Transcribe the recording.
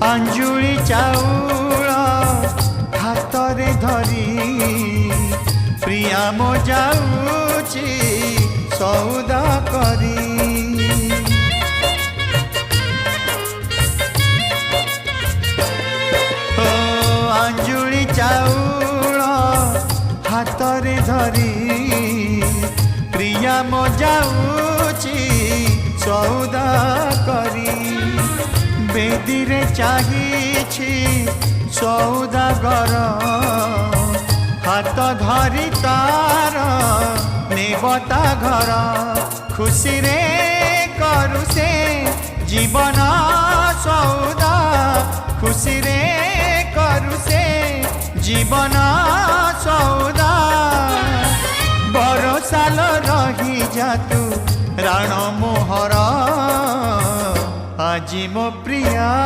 अंजुली चाउल हाथ रे धरी प्रिया मो जाऊची सौदा करी। ओ अंजुली चाउल हाथ रे धरी प्रिया मो जाऊची सौदा करी। बेदी रे चाहिछि सौदागर हाथ धरी तार नेबता घर। खुशी रे करू से जीवन सौदा खुशी रे करू से जीवन सौदा। बरसाल रही जा तू राण मोहर आजी मो प्रिया।